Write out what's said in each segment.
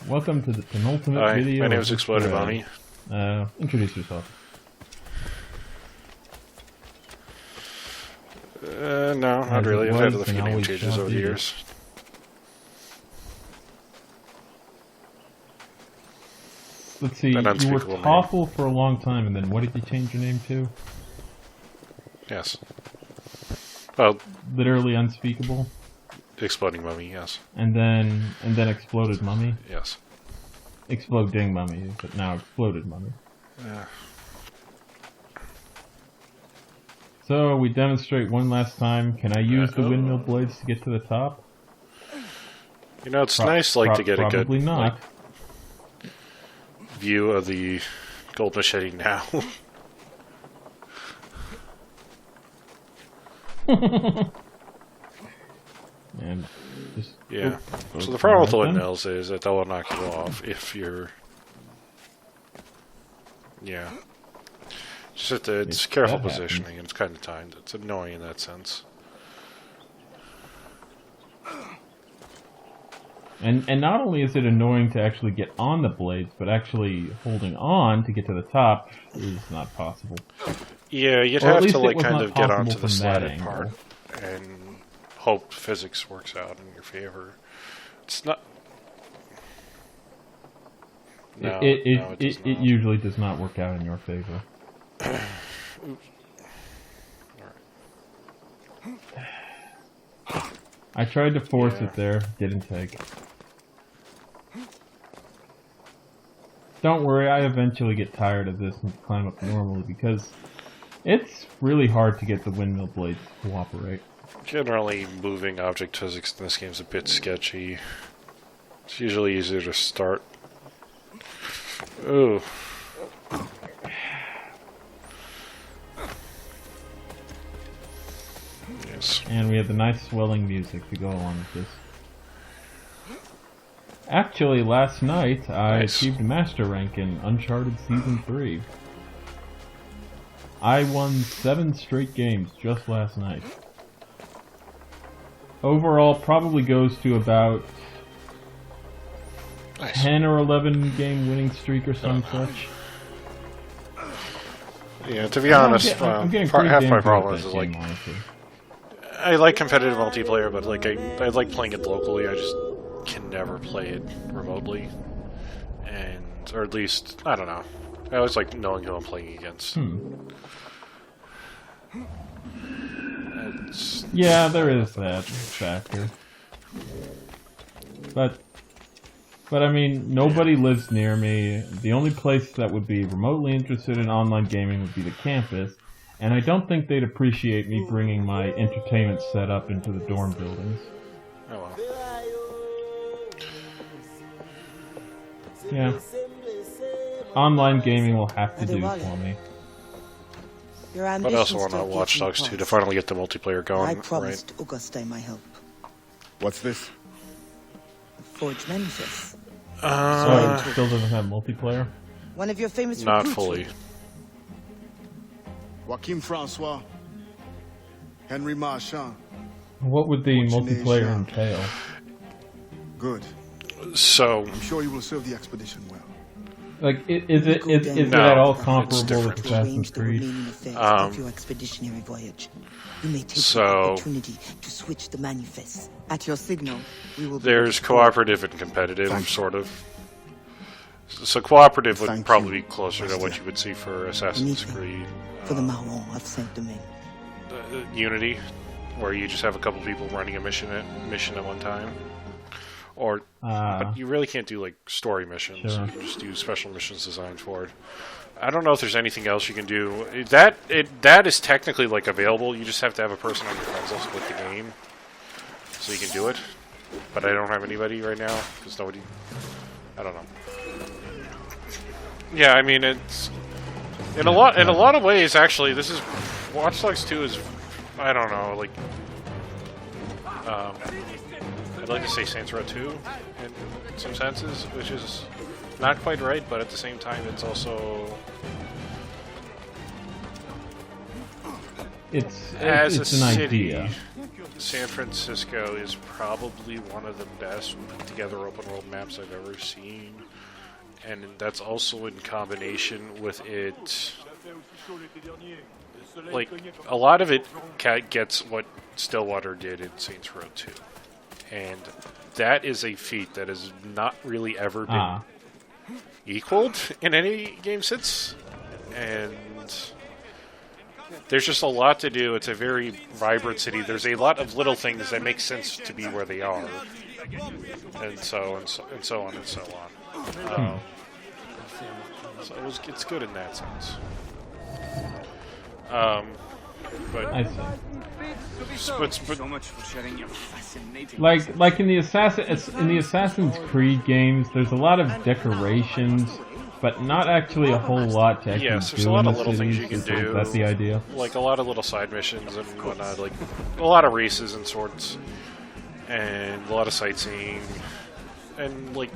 Welcome to the penultimate video. My name is Exploded Mommy. Introduce yourself. No, not really. I've had a few name changes over the years. Let's see, you were Toffle for a long time, and then what did you change your name to? Yes. Well, literally unspeakable. Exploding Mummy, yes. And then Exploded Mummy. Yes. Exploding Mummy, but now Exploded Mummy. Yeah. So we demonstrate one last time. Can I use the windmill blades to get to the top? You know, it's nice, like, to get a good not. View of the gold machete now. And just, yeah. So the problem with the windmills is that they'll knock you off if you're... Yeah. Just it's careful positioning, and it's kind of timed. It's annoying in that sense. And not only is it annoying to actually get on the blades, but actually holding on to get to the top is not possible. Yeah, you'd have to like kind of get onto the sliding part and hope physics works out in your favor. It's not. No, it usually does not work out in your favor. I tried to force it there, didn't take. Don't worry, I eventually get tired of this and climb up normally because it's really hard to get the windmill blades to cooperate. Generally, moving object physics in this game is a bit sketchy. It's usually easier to start. Ooh. Yes. And we have the nice swelling music to go along with this. Actually, last night I achieved Master Rank in Uncharted Season 3. I won 7 straight games just last night. Overall, probably goes to about 10 or 11 game winning streak or some such. Yeah, to be honest, half my problem is like I like competitive multiplayer, but like I like playing it locally. I just can never play it remotely, or at least I don't know. I always like knowing who I'm playing against. Yeah, there is that factor. But I mean, nobody lives near me. The only place that would be remotely interested in online gaming would be the campus, and I don't think they'd appreciate me bringing my entertainment setup into the dorm buildings. Oh well. Yeah. Online gaming will have to do for me. But I also want to Watch Dogs 2 to finally get the multiplayer going. I promised Auguste my help. What's this? Forge Manifest. So it still doesn't have multiplayer? One of your famous Not fully. Joachim Francois. Henry Marchand. What would the multiplayer entail? Good. So I'm sure you will serve the expedition well. Like, is it at all comparable with Assassin's Creed? Your expeditionary voyage. You may take the opportunity to switch the manifest. At your signal, we will. There's cooperative and competitive, sort of. So cooperative would probably be closer to what you would see for Assassin's Creed. For the Marron of Saint-Domingue. Unity, where you just have a couple people running a mission at one time. Or, but you really can't do like story missions. Sure. You can just do special missions designed for it. I don't know if there's anything else you can do. That is technically like available. You just have to have a person on your friends list with the game, so you can do it. But I don't have anybody right now because nobody. I don't know. Yeah, I mean it's in a lot of ways. Actually, this is Watch Dogs 2 is I don't know like. I'd like to say Saints Row 2 in some senses, which is not quite right, but at the same time it's also... It's an idea. San Francisco is probably one of the best put together open world maps I've ever seen. And that's also in combination with it. Like, a lot of it gets what Stillwater did in Saints Row 2. And that is a feat that has not really ever been equaled in any game since. And there's just a lot to do. It's a very vibrant city. There's a lot of little things that make sense to be where they are. And so on and so on. So it's good in that sense. But I see. but So much for sharing your fascinating. Like in the Assassin's Creed games, there's a lot of decorations, but not actually a whole lot to actually yes, there's do a lot in of the little things cities. you can do. Is that the idea? Like a lot of little side missions and whatnot, like a lot of races and sorts, and a lot of sightseeing, and like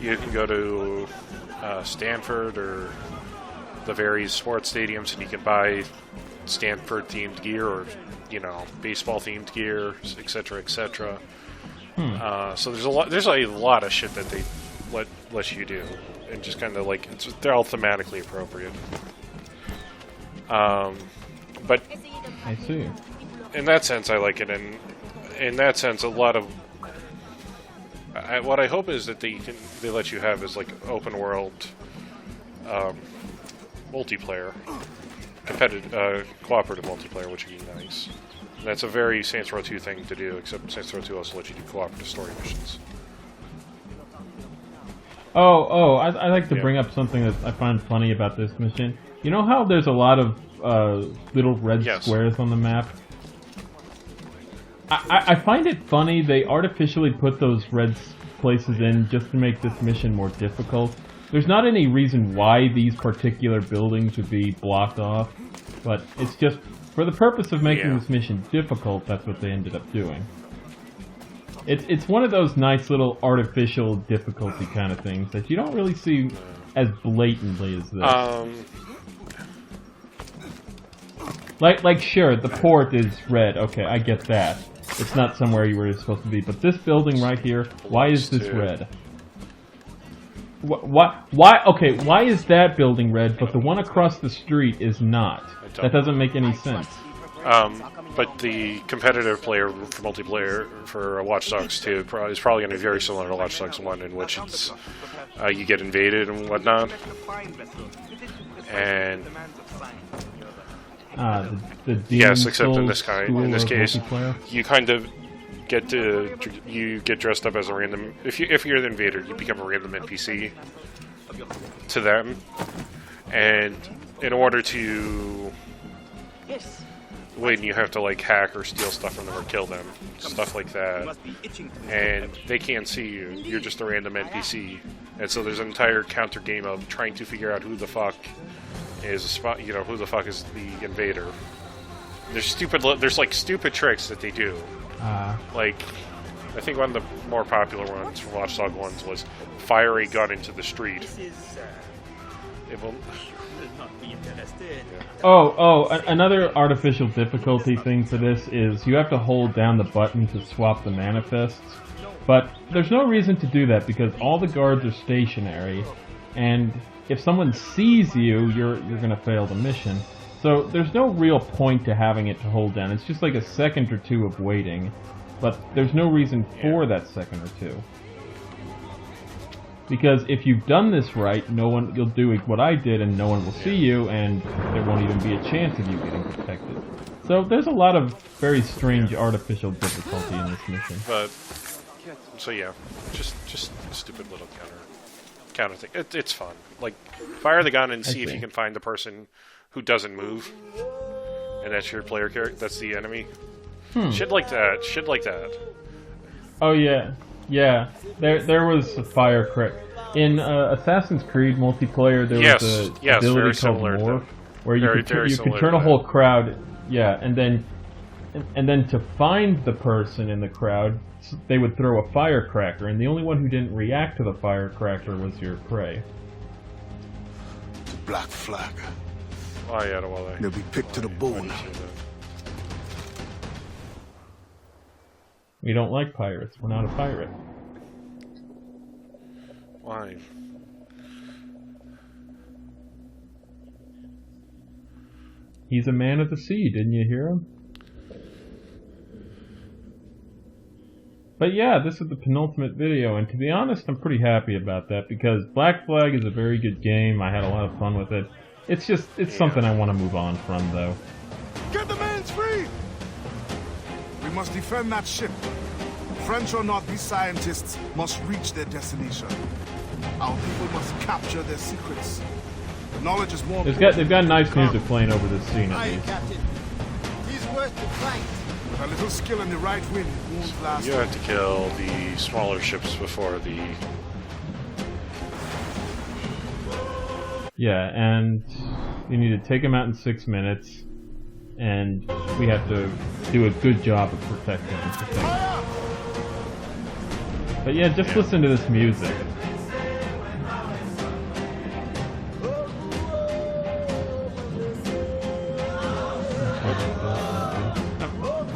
you can go to Stanford or the various sports stadiums, and you can buy Stanford themed gear or baseball themed gear, etc., etc. So there's a lot of shit that they let you do, and just kind of like they're all thematically appropriate. But I see. in that sense, I like it, and in that sense, a lot of what I hope is that they let you have is like open world multiplayer, competitive, cooperative multiplayer, which would be nice. And that's a very Saints Row 2 thing to do, except Saints Row 2 also lets you do cooperative story missions. I like to bring up something that I find funny about this mission. You know how there's a lot of little red squares on the map? I find it funny they artificially put those red places in just to make this mission more difficult. There's not any reason why these particular buildings would be blocked off, but it's just for the purpose of making this mission difficult, that's what they ended up doing. It's one of those nice little artificial difficulty kind of things that you don't really see as blatantly as this. Like sure, the port is red. Okay, I get that. It's not somewhere you were supposed to be. But this building right here, why is this red? Why? Okay, why is that building red, but the one across the street is not? That doesn't make any sense. But the competitive player for multiplayer for Watch Dogs 2 is probably going to be very similar to Watch Dogs 1, in which it's you get invaded and whatnot. And the yes, except in this case, multiplayer? you kind of get dressed up as a random. If you're the invader, you become a random NPC to them, and in order to win, you have to like hack or steal stuff from them or kill them, stuff like that. And they can't see you; you're just a random NPC, and so there's an entire counter game of trying to figure out who the fuck is who the fuck is the invader. There's stupid tricks that they do. Like, I think one of the more popular ones from Watch Dogs 1 was fire a gun into the street. It will. Another artificial difficulty thing to this is you have to hold down the button to swap the manifests. But there's no reason to do that because all the guards are stationary, and if someone sees you, you're gonna fail the mission. So there's no real point to having it to hold down. It's just like a second or two of waiting, but there's no reason for that second or two. Because if you've done this right, you'll do what I did, and no one will see you, and there won't even be a chance of you getting protected. So there's a lot of very strange artificial difficulty in this mission. But so just stupid little counter thing. It's fun. Like, fire the gun and see if you can find the person who doesn't move, and that's your player character. That's the enemy. Shit like that. Oh yeah. There was a fire crack in Assassin's Creed multiplayer. There was a ability called Morph, where you could turn a whole crowd. Yeah, and then to find the person in the crowd, they would throw a firecracker, and the only one who didn't react to the firecracker was your prey. The Black Flag. Oh yeah, well, They'll be picked to the bone. We don't like pirates. We're not a pirate. Why? He's a man of the sea, didn't you hear him? But yeah, this is the penultimate video, and to be honest, I'm pretty happy about that, because Black Flag is a very good game. I had a lot of fun with it. It's just, it's something I want to move on from, though. Get the man's free! We must defend that ship. French or not, these scientists must reach their destination. Our people must capture their secrets. Knowledge is more important. They've got nice music playing over this scene, at Aye, least. Captain. He's worth the fight. With a little skill in the right wind, it won't last. You have to kill the smaller ships before the... Yeah, and you need to take him out in 6 minutes, and we have to do a good job of protecting him. But yeah, just listen to this music.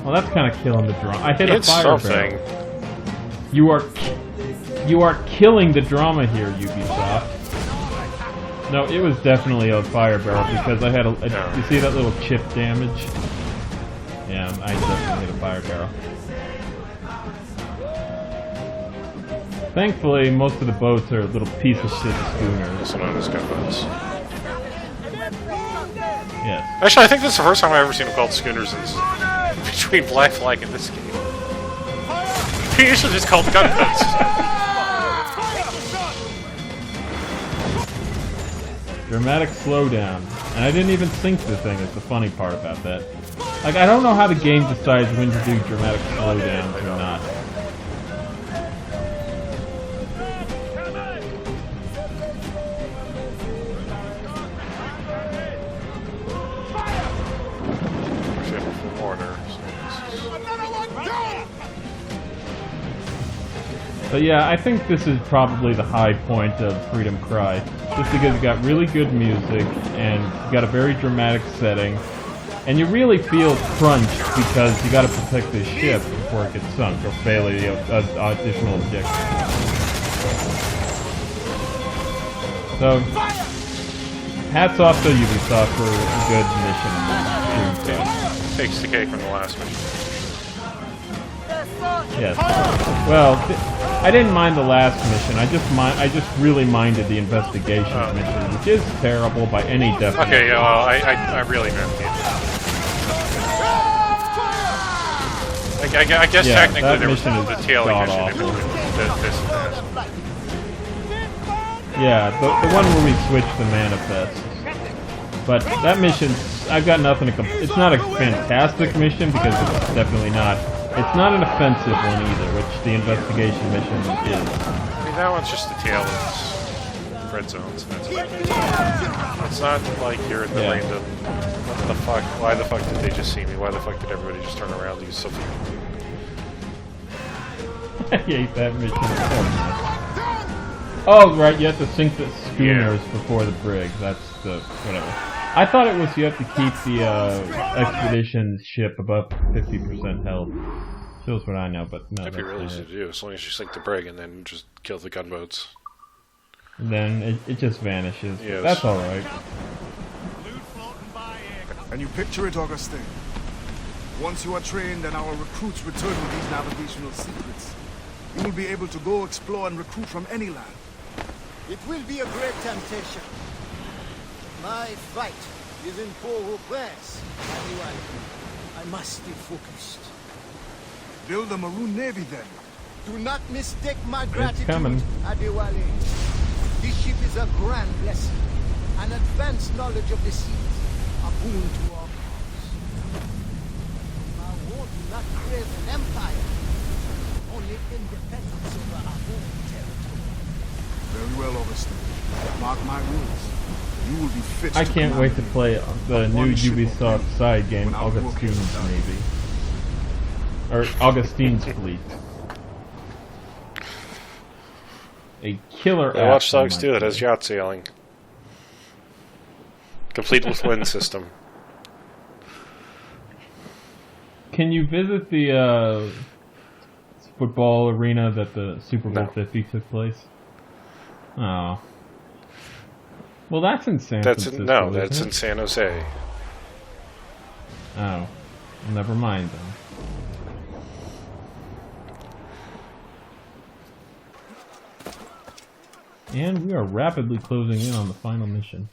Well, that's kind of killing the drama. I hit a It's fire something. barrel. You are killing the drama here, Ubisoft. No, it was definitely a fire barrel because I had you see that little chip damage? Yeah, I definitely hit a fire barrel. Thankfully, most of the boats are little piece of shit schooners. Also known as gunboats. Yes. Actually, I think this is the first time I've ever seen them called schooners between Black Flag and this game. They usually just called gunboats. Dramatic slowdown. And I didn't even sink the thing, is the funny part about that. Like, I don't know how the game decides when to do dramatic slowdowns or not. But yeah, I think this is probably the high point of Freedom Cry. Just because you got really good music, and you got a very dramatic setting, and you really feel crunched because you gotta protect this ship before it gets sunk, or fail the additional objective. So, hats off to Ubisoft for a good mission. Takes the cake from the last mission. Yes. Well, I didn't mind the last mission. I just really minded the investigation mission, which is terrible by any definition. Okay, yeah, well, I really meant it. I guess Yeah, technically that there was mission the is tailing mission. god-awful. This and that. Yeah, the one where we switched the manifest. But that mission, I've got nothing to it's not a fantastic mission, because it's definitely not. It's not an offensive one either, which the investigation mission is. I mean, that one's just the tail of red zones. That's it. It's not like you're in the random. What the fuck? Why the fuck did they just see me? Why the fuck did everybody just turn around and use something? I hate that mission. Oh, right, you have to sink the schooners before the brig. That's the whatever. I thought it was you have to keep the expedition ship above 50% health. Shows what I know, but no. That'd be really easy to do, as long as you sink the brig and then just kill the gunboats. And then it just vanishes. Yes. That's alright. And you picture it, Augustine. Once you are trained and our recruits return with these navigational secrets, you will be able to go explore and recruit from any land. It will be a great temptation. My fight is in Port-au-Prince. Anyway, I must stay focused. Build a Maroon Navy then. Do not mistake my gratitude, coming. Adewale. This ship is a grand blessing. An advanced knowledge of the seas. A boon to our cause. I won't not crave an empire. Only independence over our own territory. Very well, Augustine. Mark my words. You will be fit I to can't wait to command play the new one ship of Ubisoft peace side game, when our work Augustine's is done. Navy. Or Augustine's Fleet. A killer Yeah, app, Watch Dogs I 2, might it has say. yacht sailing. Complete with wind system. Can you visit the football arena that the Super Bowl No. 50 took place? Oh. Well, that's in San That's Francisco. no, that's isn't in it? San Jose. Oh. Well, never mind then. And we are rapidly closing in on the final mission.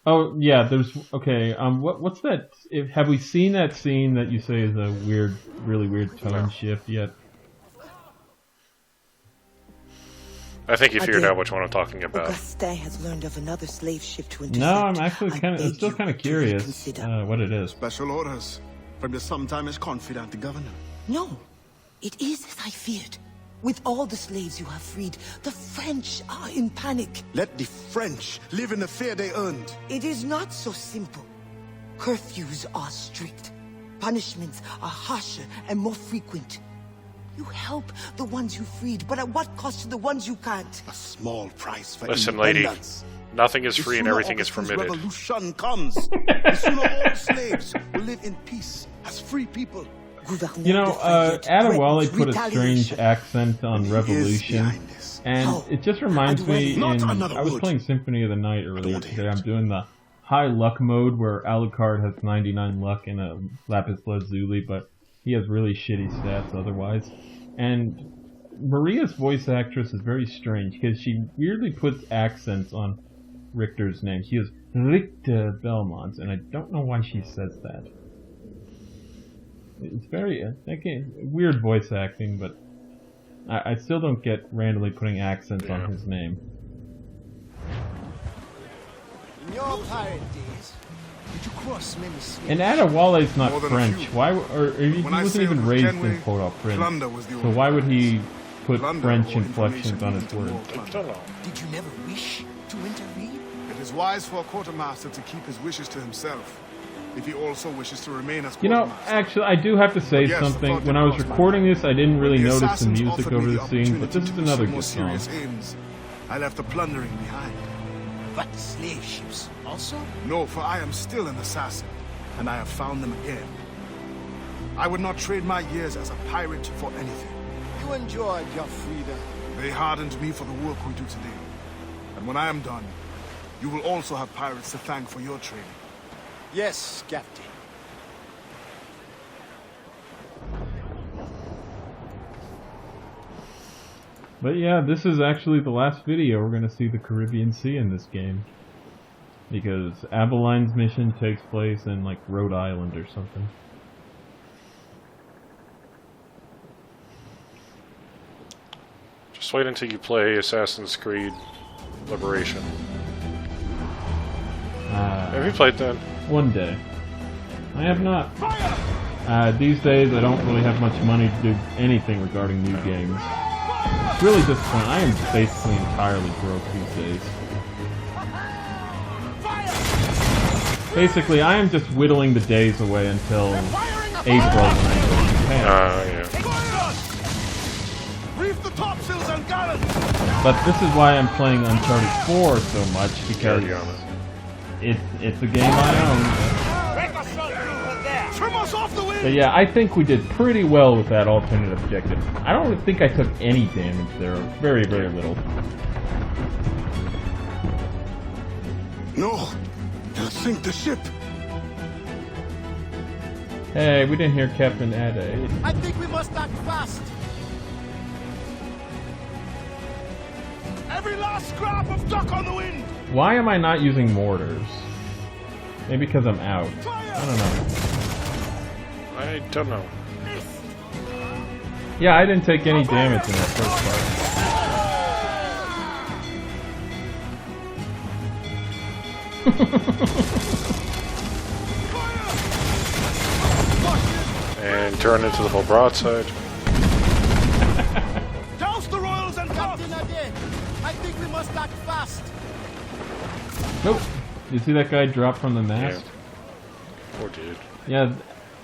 Oh yeah, there's okay. What's that? Have we seen that scene that you say is a weird, really weird tone shift yet? I think you figured Again, out which one I'm talking about. Augustin has learned of another slave ship to intercept. No, I'm actually I I'm beg still you kind of to curious reconsider. what it is. Special orders from the sometimes confident governor. No, it is as I feared. With all the slaves you have freed, the French are in panic. Let the French live in the fear they earned. It is not so simple. Curfews are strict. Punishments are harsher and more frequent. You help the ones you freed, but at what cost to the ones you can't? A small price for Listen, lady. independence. Nothing is The free and sooner everything is Augustine's permitted. revolution comes, the sooner all slaves will live in peace as free people. Gouverneur You know, de Fayette Adewale threatens put a strange retaliation. accent on He is Revolution, behind this. and Oh, it just reminds me. Not In, another I was word. playing Symphony of the Night don't earlier want to today. hear I'm it. doing the high luck mode where Alucard has 99 luck and a Lapis Lazuli, but he has really shitty stats otherwise. And Maria's voice actress is very strange because she weirdly puts accents on Richter's name. She is Richter Belmont, and I don't know why she says that. It's very weird voice acting, but I still don't get randomly putting accents on his name. In your pirate days, did you cross many slaves? And Adewale's not More than a French. few. Why? Or he When I wasn't even sailed raised Genway, in Port-au-Prince. plunder was the So only why would he prize. put Plunder French or inflections information on his leading to words? more I plunder. don't know. Did you never wish to intervene? It is wise for a quartermaster to keep his wishes to himself, if he also wishes to remain as You know, quartermaster. actually, I do have to say Yes, something. thought When it I was crossed my recording mind. this, I didn't really When the notice the assassins music offered over me the scene, but opportunity this is to another pursue more good song. serious aims, I left the plundering behind. But the slave ships also? No, for I am still an assassin, and I have found them again. I would not trade my years as a pirate for anything. You enjoyed your freedom. They hardened me for the work we do today. And when I am done, you will also have pirates to thank for your training. Yes, Captain. But yeah, this is actually the last video we're going to see the Caribbean Sea in this game. Because Abeline's mission takes place in, like, Rhode Island or something. Just wait until you play Assassin's Creed Liberation. Have you played that? One day. I have not. These days, I don't really have much money to do anything regarding new games. It's really disappointing. I am basically entirely broke these days. Basically, I am just whittling the days away until April when I go to Japan. Yeah. Reef the topsails and gallants! But this is why I'm playing Uncharted 4 so much, because Carry on. it's a game I Trim us off the own. wind! But yeah, I think we did pretty well with that alternate objective. I don't think I took any damage there. Very, very little. No! They'll sink the ship! Hey, we didn't hear Captain Ade. I think we must act fast. Every last scrap of duck on the wind! Why am I not using mortars? Maybe because I'm out. I don't know. I don't know. Yeah, I didn't take any damage in that first part. And turn into the full broadside. Douse the royals and Captain Ade, I think we must act fast. Nope. You see that guy drop from the mast? Poor dude. Yeah,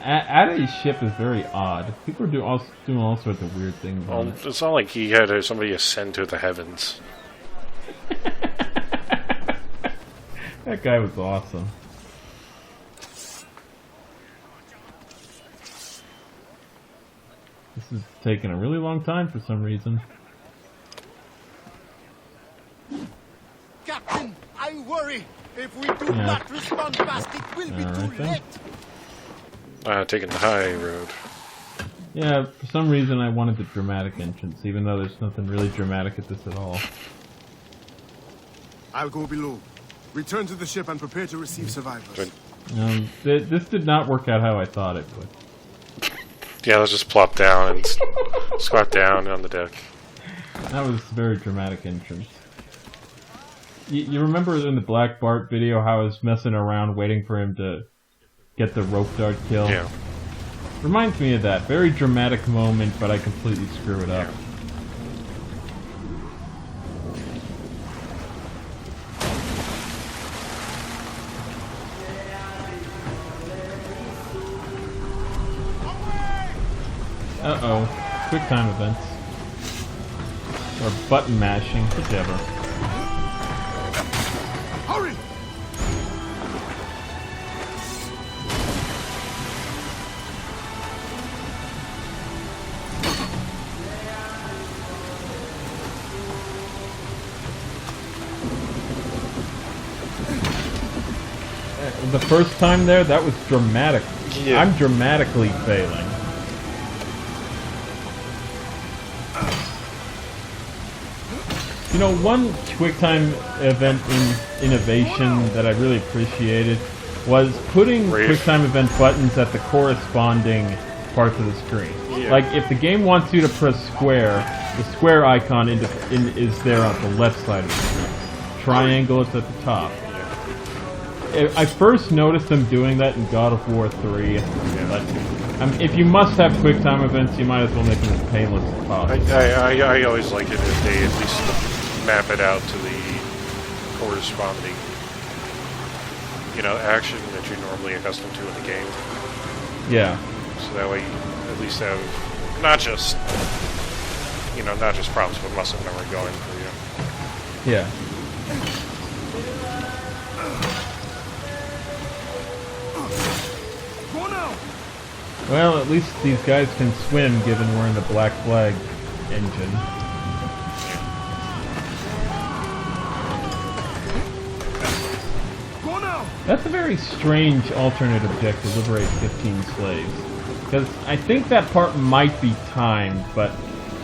Ade's ship is very odd. People are doing all sorts of weird things on Well, it. it's not like he had somebody ascend to the heavens. That guy was awesome. is taking a really long time for some reason. Captain, I worry. If we do Yeah. not respond fast, it will be Alright too then. late. Taking the high road. Yeah, for some reason I wanted the dramatic entrance, even though there's nothing really dramatic at this at all. I'll go below. Return to the ship and prepare to receive survivors. Good. This did not work out how I thought it would. Yeah, let's just plop down and squat down on the deck. That was a very dramatic entrance. You remember in the Black Bart video how I was messing around waiting for him to get the rope dart kill? Yeah. Reminds me of that. Very dramatic moment, but I completely screw it up. Uh-oh. Quick time events. Or button mashing, whichever. Hurry! The first time there, that was dramatic. Yeah. I'm dramatically failing. You know, one QuickTime event innovation that I really appreciated was putting Rave. QuickTime event buttons at the corresponding parts of the screen. Yeah. Like, if the game wants you to press square, the square icon is there on the left side of the screen. Triangle is at the top. I first noticed them doing that in God of War 3, but if you must have QuickTime events, you might as well make them as painless as possible. I always like it if they at least map it out to the corresponding, action that you're normally accustomed to in the game. Yeah. So that way you at least have not just prompts, but muscle memory going for you. Yeah. Go now! Well, at least these guys can swim, given we're in the Black Flag engine. Go now! That's a very strange alternate objective, liberate 15 slaves. Because I think that part might be timed, but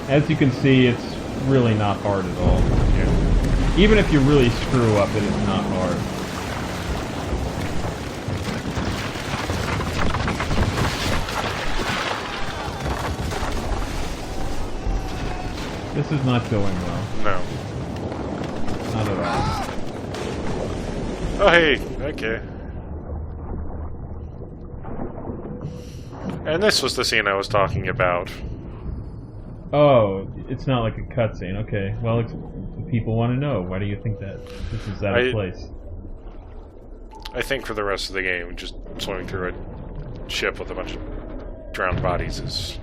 as you can see, it's really not hard at all. Yeah. Even if you really screw up, it is not hard. This is not going well. No. Not at all. Oh, hey. Okay. And this was the scene I was talking about. Oh, it's not like a cutscene. Okay, well, people want to know. Why do you think that this is out of place? I think for the rest of the game, just swimming through a ship with a bunch of drowned bodies is...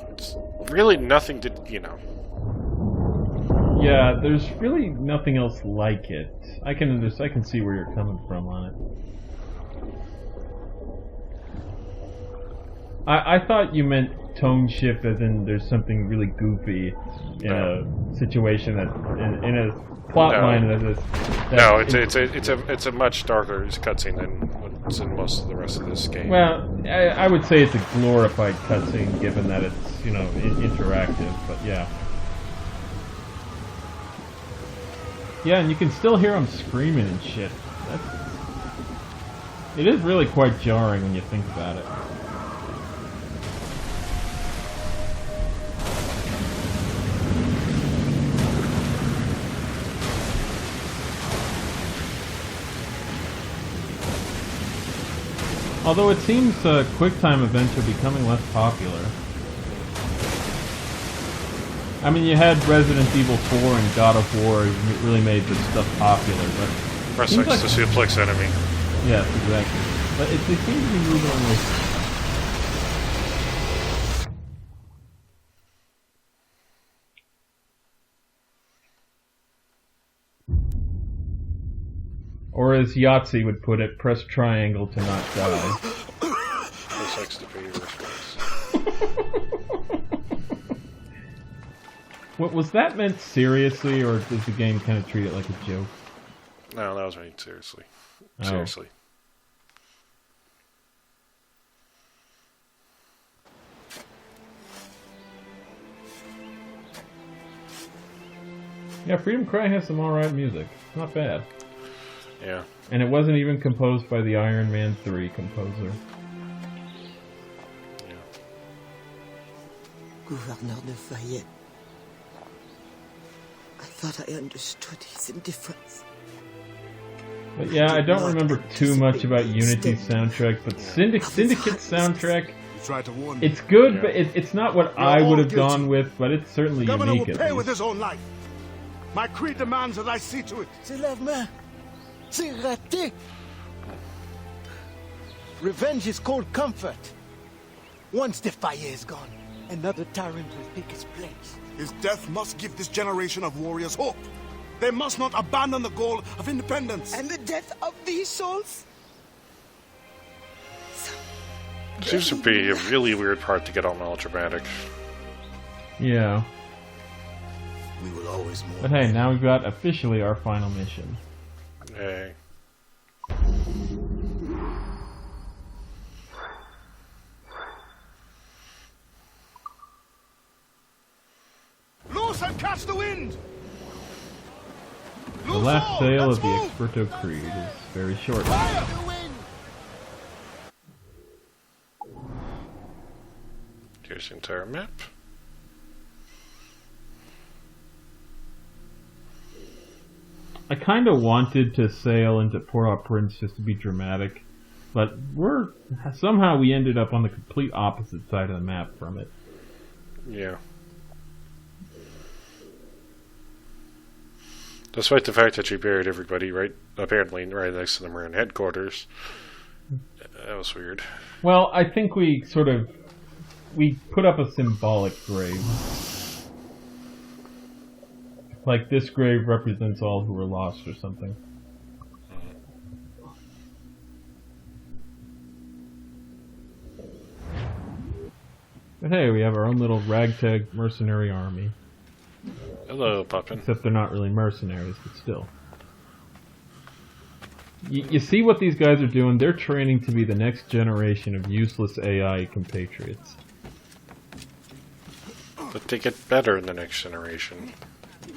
It's really nothing to, Yeah, there's really nothing else like it. I can see where you're coming from on it. I thought you meant tone shift as in there's something really goofy in a situation that in a plot line that is. No, it's a much darker cutscene than what's in most of the rest of this game. Well, I would say it's a glorified cutscene given that it's interactive, but yeah. Yeah, and you can still hear them screaming and shit. It is really quite jarring when you think about it. Although it seems QuickTime events are becoming less popular. I mean, you had Resident Evil 4 and God of War really made this stuff popular, but... Press X to suplex enemy. Yes, exactly. But they seem to be moving away. Or as Yahtzee would put it, press triangle to not die. Press X to pay your respects. What was that meant seriously, or does the game kind of treat it like a joke? No, that was meant seriously. Oh. Seriously. Yeah, Freedom Cry has some alright music. Not bad. Yeah. And it wasn't even composed by the Iron Man 3 composer. Gouverneur de Fayette. I thought I understood his indifference. But yeah, I don't remember too much about Unity's soundtrack, but Syndicate's soundtrack, You tried to warn me. it's good, Yeah. but it's not what I all would have guilty. gone with, but it's certainly Governor unique will at pay least. with his own life. My creed demands that I see to it. C'est la main. C'est raté. Revenge is cold comfort. Once the fire is gone, another tyrant will take his place. His death must give this generation of warriors hope. They must not abandon the goal of independence. And the death of these souls? Seems to be a really weird part to get all melodramatic. Yeah. We will always mourn. But hey, now we've got officially our final mission. Hey. Loose and catch the wind! The last sail of the Experto Creed is very short. Fire! Here's the entire map. I kind of wanted to sail into Port-au-Prince just to be dramatic, but somehow we ended up on the complete opposite side of the map from it. Yeah. Despite the fact that you buried everybody apparently right next to the Marin headquarters. That was weird. Well, I think we put up a symbolic grave. Like this grave represents all who were lost or something. But hey, we have our own little ragtag mercenary army. Hello, Puppin. Except they're not really mercenaries, but still. You see what these guys are doing? They're training to be the next generation of useless AI compatriots. But they get better in the next generation.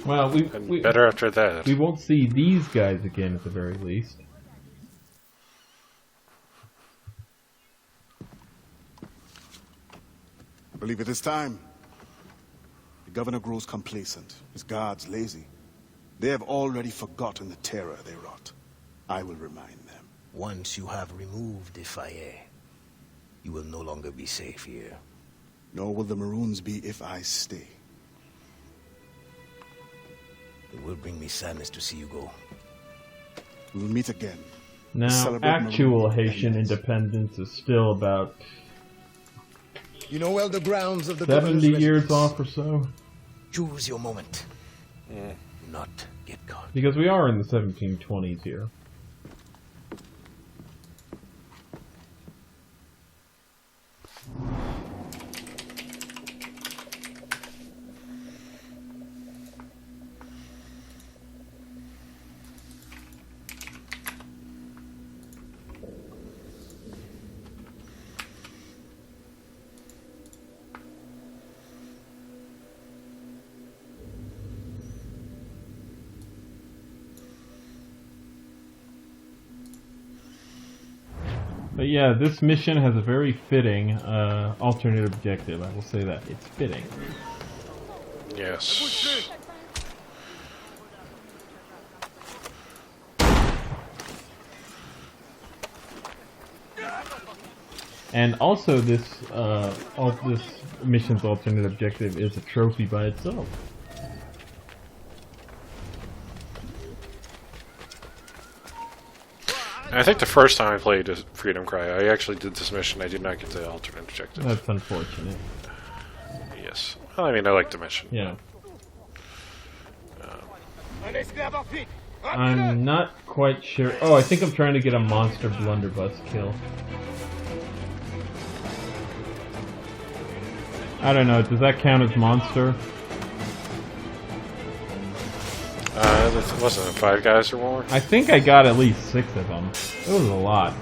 Well, And we better after that. we won't see these guys again at the very least. I believe it is time. The governor grows complacent. His guards lazy. They have already forgotten the terror they wrought. I will remind them. Once you have removed the fire, you will no longer be safe here. Nor will the Maroons be if I stay. It will bring me sadness to see you go. We will meet again. Now, Celebrate actual Maroon Haitian independence is still about You know well the grounds of the 70 governor's years residence. off or so. Choose your moment. Do not get caught. Because we are in the 1720s here. But yeah, this mission has a very fitting alternate objective. I will say that. It's fitting. Yes. And also this mission's alternate objective is a trophy by itself. I think the first time I played Freedom Cry, I actually did this mission. I did not get the alternate objective. That's unfortunate. Yes. Well, I mean, I like the mission. Yeah. I'm not quite sure. Oh, I think I'm trying to get a monster blunderbuss kill. I don't know, does that count as monster? Wasn't it 5 guys or more? I think I got at least 6 of them. It was a lot.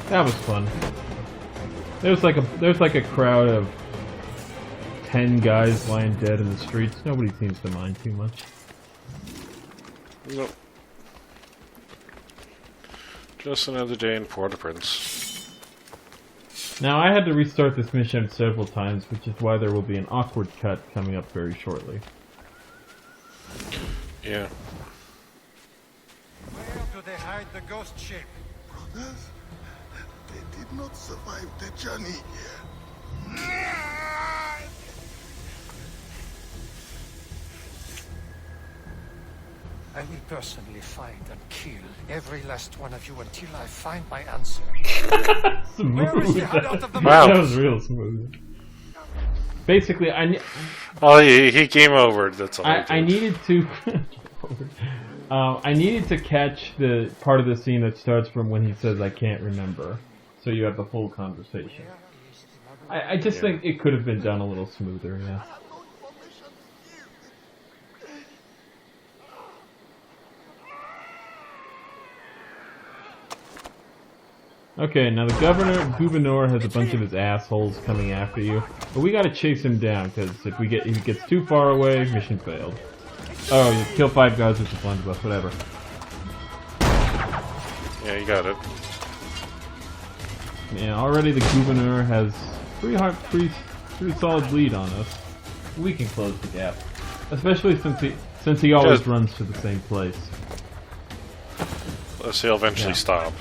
That was fun. There's like a crowd of 10 guys lying dead in the streets. Nobody seems to mind too much. Nope. Just another day in Port-au-Prince. Now I had to restart this mission several times, which is why there will be an awkward cut coming up very shortly. Yeah. Where do they hide the ghost ship? Brothers, they did not survive the journey. I will personally find and kill every last one of you until I find my answer. Where is the hideout of the Wow. That was real smooth. Basically, Oh, he came over. That's all. I needed to. I needed to catch the part of the scene that starts from when he says, "I can't remember," so you have the full conversation. I just think it could have been done a little smoother, yeah. Okay, now the Gouverneur has a bunch of his assholes coming after you, but we gotta chase him down, because if he gets too far away, mission failed. Oh, you kill 5 guys with the blunderbuss, whatever. Yeah, you got it. Yeah, already the Gouverneur has pretty solid lead on us. We can close the gap, especially since he always Just- runs to the same place. Let's see, he'll eventually Yeah. stop.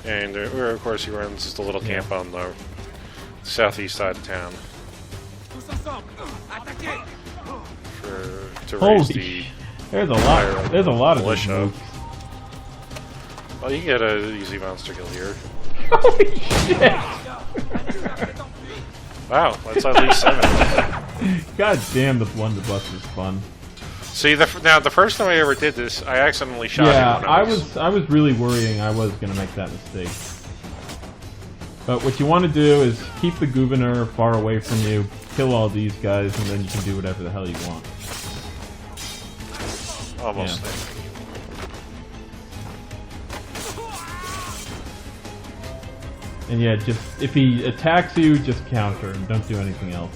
And of course he runs just a little camp on the southeast side of town. To Holy raise the... sh! There's a lot of these militia. moves. Well, you can get an easy monster kill here. Holy shit! Wow, that's at least 7. God damn, the blunderbuss is fun. See, now the first time I ever did this, I accidentally shot Yeah, him. I was really worrying I was gonna make that mistake. But what you want to do is keep the Gouverneur far away from you, kill all these guys, and then you can do whatever the hell you want. Almost Yeah. there. And yeah, just if he attacks you, just counter and don't do anything else.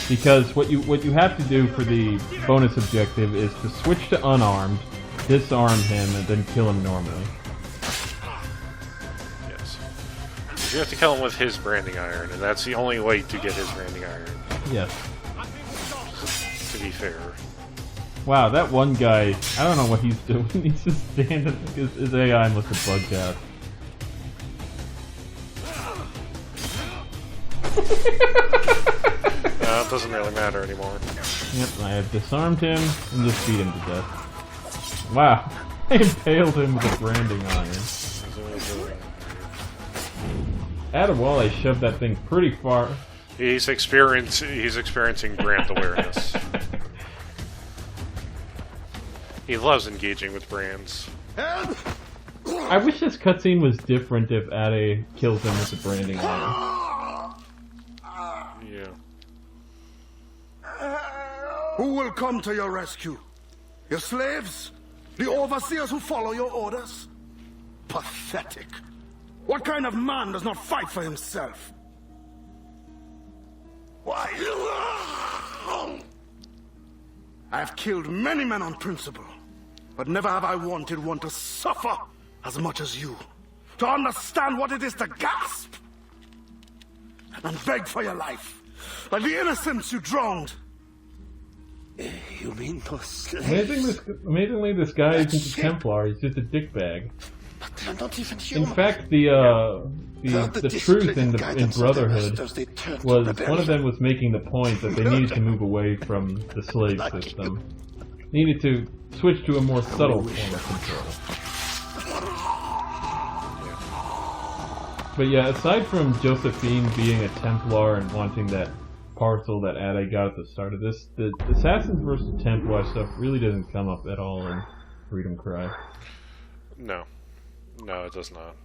Because what you have to do for the bonus objective is to switch to unarmed, disarm him, and then kill him normally. Yes. You have to kill him with his branding iron, and that's the only way to get his branding iron, Yes. to be fair. Wow, that one guy, I don't know what he's doing. He's just standing. His AI must have bugged out. No, it doesn't really matter anymore. Yep, I have disarmed him and just beat him to death. Wow, I impaled him with a branding iron. While I shoved that thing pretty far. He's experiencing brand awareness. He loves engaging with brands. I wish this cutscene was different if Ade kills him with the branding iron. Yeah. Who will come to your rescue? Your slaves? The overseers who follow your orders? Pathetic. What kind of man does not fight for himself? Why? I have killed many men on principle, but never have I wanted one to suffer as much as you. To understand what it is to gasp and beg for your life, like the innocents you drowned. You mean those slaves? Amazingly, this guy isn't a Templar. He's just a dickbag. But they They're not even In human. fact, the truth in Brotherhood was one of them was making the point that they needed to move away from the slave system, needed to switch to a more subtle form of control. But yeah, aside from Josephine being a Templar and wanting that parcel that Ade got at the start of this, the Assassins versus Templar stuff really doesn't come up at all in Freedom Cry. No. No, it does not.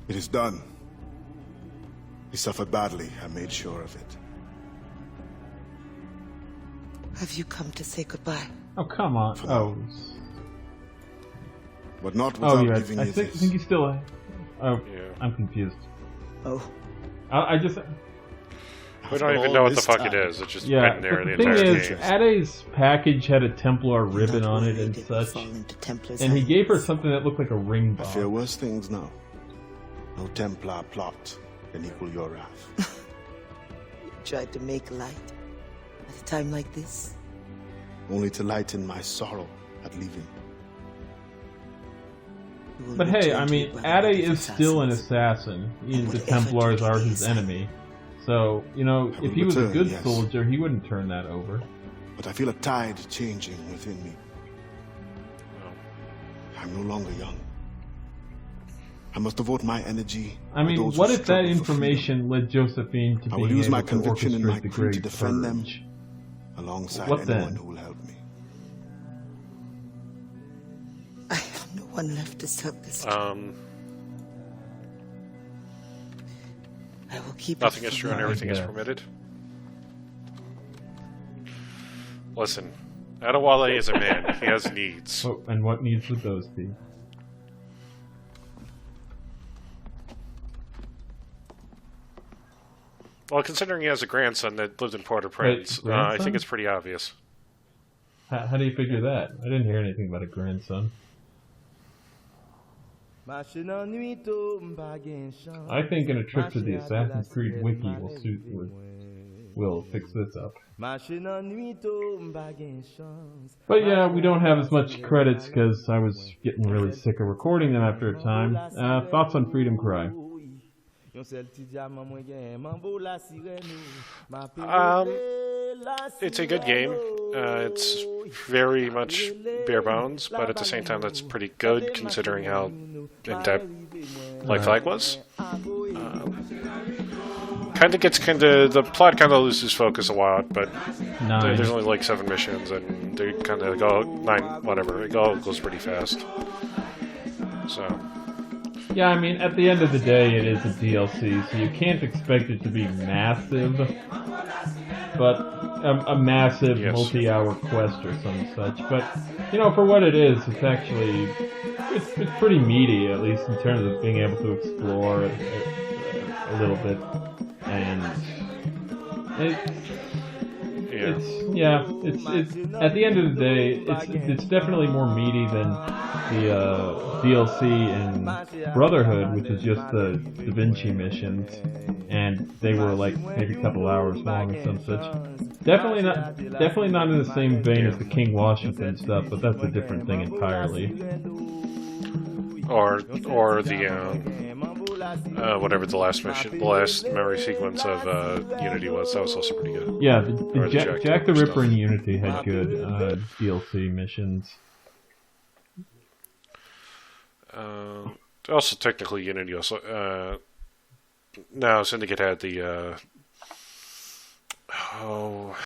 It is done. He suffered badly. I made sure of it. Have you come to say goodbye? Oh, come on. For now. But not Oh, without yeah. giving I you think this. you still... Oh, Yeah. I'm confused. Oh, I just... We don't even all know what the this fuck time. it is. It's just Yeah, written there but the the thing entire is, game. Ade's package had a Templar ribbon not on it worried and it will such, fall into Templar's and he gave her hands. something that looked like a ring I fear bomb. worse things now. No Templar plot can equal your wrath. Tried to make light at a time like this. Only to lighten my sorrow at leaving. You will But hey, return I to mean, your brotherhood Ade of is still an assassins. assassin. The whatever Templars are duty his they assign. enemy. So, you know, I if will he was a return, good yes. soldier, he wouldn't turn that over. But I feel a tide changing within me. I'm no longer young. I must devote my energy. I to mean, those what who if that struggle for freedom, information led Josephine to I will being use able my to conviction and my orchestrate the creed to Great defend them. Purge? alongside What anyone then? who will help me? I have no one left to serve this. I will keep Nothing it is for true and you. everything is Yeah. permitted. Listen, Adewale is a man. He has needs. Oh, and what needs would those be? Well, considering he has a grandson that lived in Port-au-Prince, Wait, I grandson? think it's pretty obvious. How do you figure that? I didn't hear anything about a grandson. I think in a trip to the Assassin's Creed wiki will fix this up. But yeah, we don't have as much credits because I was getting really sick of recording them after a time. Thoughts on Freedom Cry? It's a good game. It's very much bare bones, but at the same time, that's pretty good considering how in-depth Black Flag was. The plot kind of loses focus a lot, but there's only like 7 missions, and they kind of go 9, whatever. It all goes pretty fast. So. Yeah, I mean, at the end of the day, it is a DLC, so you can't expect it to be massive, but a massive multi-hour quest or some such. But, you know, for what it is, it's actually, it's pretty meaty, at least in terms of being able to explore a little bit, and it's at the end of the day, it's definitely more meaty than the DLC in Brotherhood, which is just the Da Vinci missions, and they were like maybe a couple hours long or some such. Definitely not in the same vein as the King Washington stuff, but that's a different thing entirely. Or the whatever the last memory sequence of Unity was. That was also pretty good. Yeah, Or the Jack the Ripper in Unity had good DLC missions. Also, technically, Unity also. No, Syndicate had the.